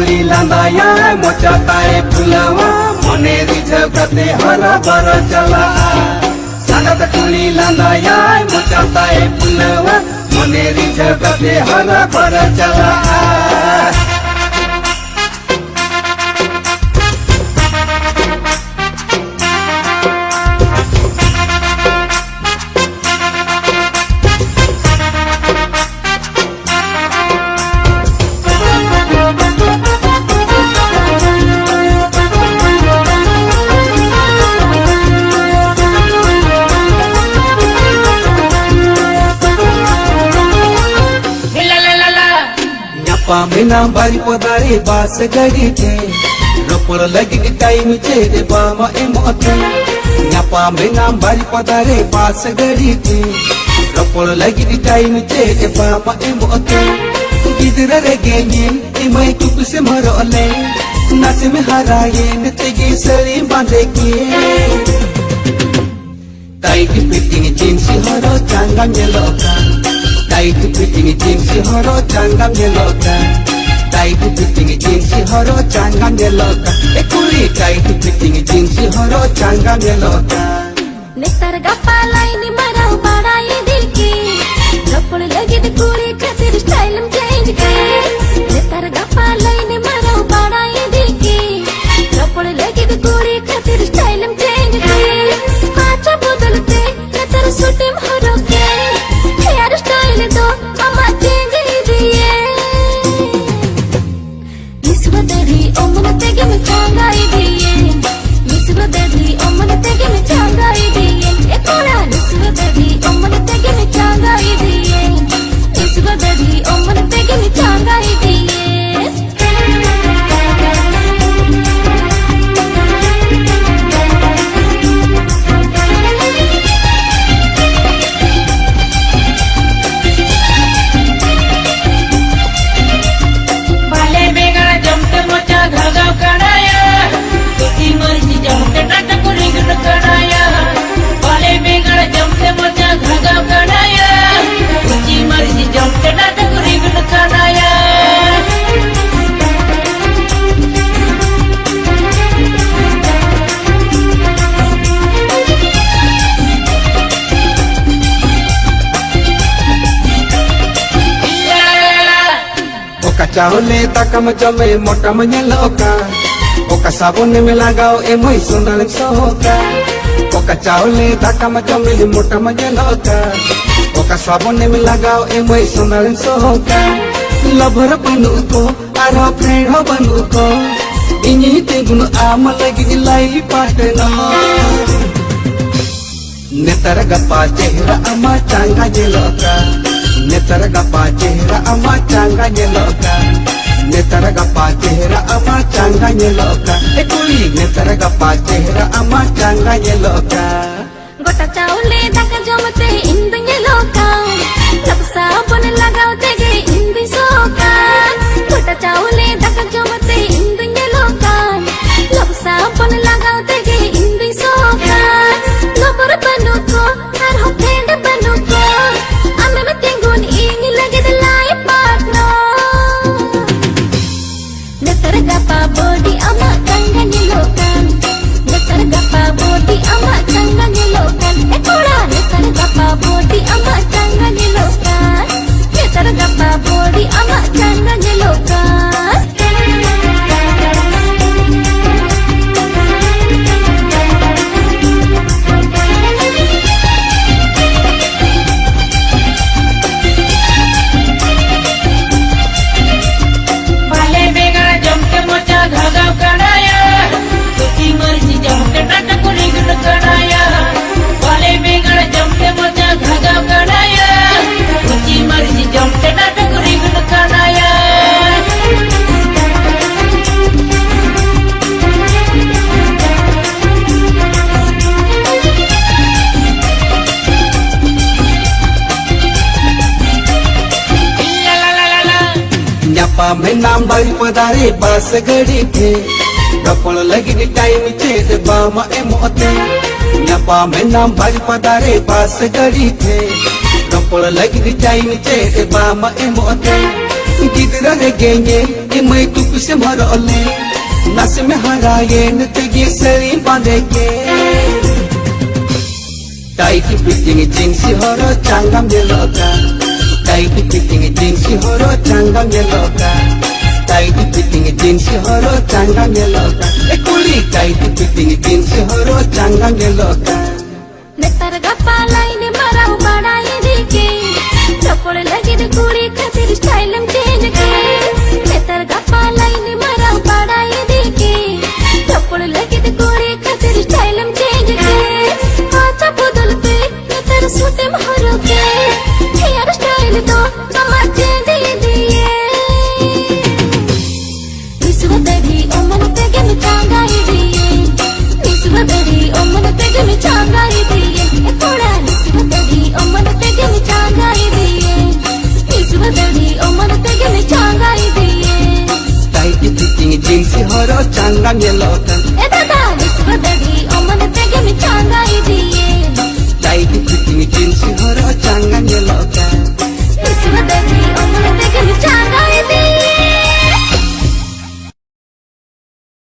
टुली लांदाया मोचाताए फुलवा मने रिझव कते हरा बर चला सागत टुली लांदाया मोचाताए फुलवा मने रिझव कते हरा बर चला पामेना बारी पदारे बास गड़ी थे रोपड़ लगी टाइम चे बामा एमोते पामेना बारी पदारे बास गड़ी थे रोपड़ लगी टाइम चे बामा एमोते गिदर रे गेंगे इमय कुप से मरोले नस में हराए नतेगी सरी बांधे के टाइट फिटिंग जींस हरो चांगा मेलोका टाइट फिटिंग जींस हरो चांगा मेलोका टाइट फिटिंग जींस हरो चांगा मेलोका एकुरी टाइट फिटिंग जींस हरो चांगा मेलोका नेतर गप्पा लाइन मराव बड़ाई दिल की रपड़ लगी द कुड़ी खातिर स्टाइल में चेंज के नेतर गप्पा लाइन मराव बड़ाई दिल की रपड़ लगी द कुड़ी खातिर स्टाइल में चेंज के पाचा बदलते नेतर सुटिम हरो के हेयर स्टाइल तो अम्मा चेंज ही दिए निस्बदरी ओमन तेगे में चांगाई दिए निस्बदरी ओमन तेगे में चांगाई दिए एकोड़ा निस्बदरी ओमन तेगे में चांगाई दिए निस्बदरी ओमन तेगे में चांगाई दिए चावले तकम जमे मोटा मഞ്ഞलोका ओका साबुन में लगाओ ए मोई सुंदर सोका ओका चावले तकम जमे मोटा मഞ്ഞलोका ओका साबुन में लगाओ ए मोई सुंदर सोका लभर बनू को आरो फ्रेंड हो बनू को इन्हीं ते गुण आम लगी लाई पाटना नेतर गप्पा चेहरा अमा चांगा जेलोका नेतर गप्पा चेहरा अमा चांगा जेलोका नेतर गप्पा चेहरा अमा चांगा जेलोका एकुली नेतर गप्पा चेहरा अमा चांगा जेलोका गोटा चावले दाका जमते इंद जेलोका लब साबुन लगाओ तेगे इंद सोका गोटा चावले दाका जमते इंद जेलोका लब साबुन लगाओ तेगे इंद सोका लबर बनो को हर हो फ्रेंड बनो को अमे में तेंगुन इंग लगे द लाई पाटनो नेतर गप्पा बॉडी अमा चांगा जेलोका नेतर गप्पा बॉडी अमा चांगा जेलोका एकोड़ा नेतर गप्पा बॉडी अमा चांगा जेलोका नेतर गप्पा बॉडी अमा चांगा जेलोका में नाम बारी पदारे बास गड़ी थे रपड़ लगी टाइम चे बामा एमोते नपा में नाम बारी पदारे बास गड़ी थे रपड़ लगी टाइम चे बामा एमोते गिदरा रे गेंगे ये मैं तुक से मरले नस में हराए न तेगी सरी बांधे के टाइट फिटिंग जींस हरो चांगा में लगा टाइट फिटिंग जींस हरो चांगा में लगा टाइट फिटिंग जींस हरो चांगा में लगा ए कुली टाइट फिटिंग जींस हरो चांगा में लगा नेतार गप्पा लाइन मराऊ बड़ाई दिके चपड़ लगी दे कुड़ी खातिर स्टाइल में चेंज के नेतार गप्पा लाइन मराऊ बड़ाई दिके चपड़ लगी दे कुड़ी खातिर स्टाइल में चेंज के आचा बदल पे नेतार सूटे महरो के हेयर स्टाइल तो समाजे दे दिए विश्व देवी ओ मन तेगे में चांगाई दिए विश्व देवी ओ मन तेगे में चांगाई दिए ए कोड़ा विश्व देवी ओ मन तेगे में चांगाई दिए विश्व देवी ओ मन तेगे में चांगाई दिए टाइट फिटिंग जींस हरो चांगा में लगा ए दादा विश्व देवी ओ मन तेगे में